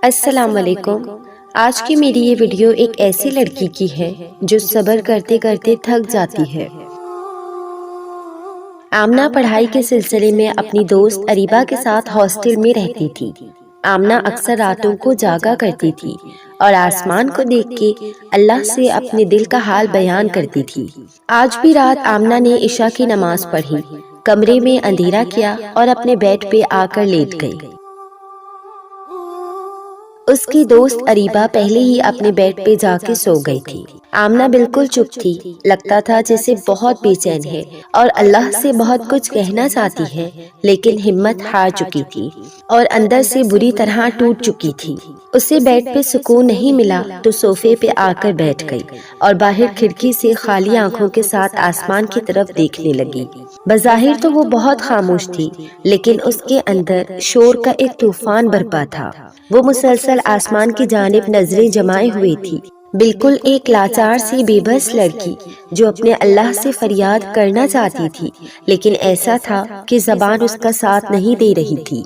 السلام علیکم۔ آج کی میری یہ ویڈیو ایک ایسی لڑکی کی ہے جو صبر کرتے کرتے تھک جاتی ہے۔ آمنہ پڑھائی کے سلسلے میں اپنی دوست اریبہ کے ساتھ ہاسٹل میں رہتی تھی۔ آمنہ اکثر راتوں کو جاگا کرتی تھی اور آسمان کو دیکھ کے اللہ سے اپنے دل کا حال بیان کرتی تھی۔ آج بھی رات آمنہ نے عشاء کی نماز پڑھی، کمرے میں اندھیرا کیا اور اپنے بیڈ پہ آ کر لیٹ گئی۔ اس کی دوست اریبہ پہلے ہی اپنے بیڈ پہ جا کے سو گئی تھی۔ آمنہ بالکل چپ تھی، لگتا تھا جیسے بہت بے چین ہے اور اللہ سے بہت کچھ کہنا چاہتی ہے، لیکن ہمت ہار چکی تھی اور اندر سے بری طرح ٹوٹ چکی تھی۔ اسے بیڈ پہ سکون نہیں ملا تو صوفے پہ آ کر بیٹھ گئی اور باہر کھڑکی سے خالی آنکھوں کے ساتھ آسمان کی طرف دیکھنے لگی۔ بظاہر تو وہ بہت خاموش تھی، لیکن اس کے اندر شور کا ایک طوفان برپا تھا۔ وہ مسلسل آسمان کی جانب نظریں جمائے ہوئی تھی، بالکل ایک لاچار سی بے بس لڑکی جو اپنے اللہ سے فریاد کرنا چاہتی تھی، لیکن ایسا تھا کہ زبان اس کا ساتھ نہیں دے رہی تھی۔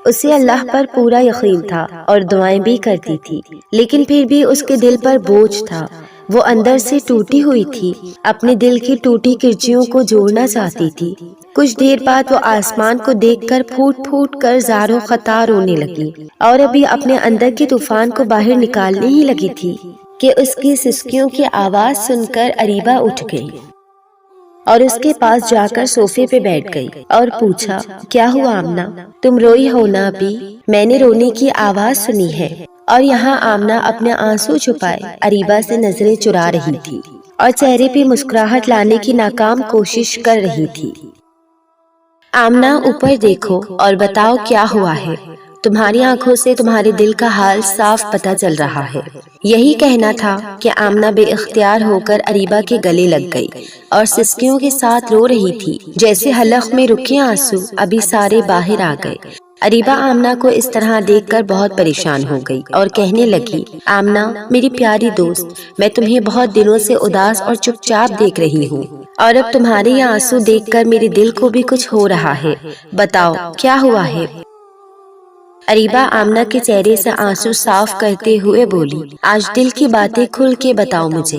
اسے اللہ پر پورا یقین تھا اور دعائیں بھی کرتی تھی، لیکن پھر بھی اس کے دل پر بوجھ تھا۔ وہ اندر سے ٹوٹی ہوئی تھی، اپنے دل کی ٹوٹی کرچیوں کو جوڑنا چاہتی تھی۔ کچھ دیر بعد وہ آسمان کو دیکھ کر پھوٹ پھوٹ کر زاروں خطا رونے لگی اور ابھی اپنے اندر کے طوفان کو باہر نکالنے ہی لگی تھی کہ اس کی سسکیوں کی آواز سن کر اریبہ اٹھ گئی اور اس کے پاس جا کر صوفے پہ بیٹھ گئی اور پوچھا، کیا ہوا آمنہ؟ تم روئی ہو نا ابھی؟ میں نے رونے کی آواز سنی ہے۔ اور یہاں آمنہ اپنے آنسو چھپائے اریبہ سے نظریں چرا رہی تھی اور چہرے پہ مسکراہٹ لانے کی ناکام کوشش کر رہی تھی۔ آمنہ اوپر دیکھو اور بتاؤ کیا ہوا ہے۔ تمہاری آنکھوں سے تمہارے دل کا حال صاف پتہ چل رہا ہے۔ یہی کہنا تھا کہ آمنہ بے اختیار ہو کر اریبہ کے گلے لگ گئی اور سسکیوں کے ساتھ رو رہی تھی، جیسے حلق میں رکے آنسو ابھی سارے باہر آ گئے۔ اریبہ آمنہ کو اس طرح دیکھ کر بہت پریشان ہو گئی اور کہنے لگی، آمنہ میری پیاری دوست، میں تمہیں بہت دنوں سے اداس اور چپ چاپ دیکھ رہی ہوں اور اب تمہارے یہ آنسو دیکھ کر میرے دل کو بھی کچھ ہو رہا ہے۔ بتاؤ کیا ہوا ہے؟ اریبہ آمنہ کے چہرے سے آنسو صاف کرتے ہوئے بولی، آج دل کی باتیں کھل کے بتاؤ مجھے۔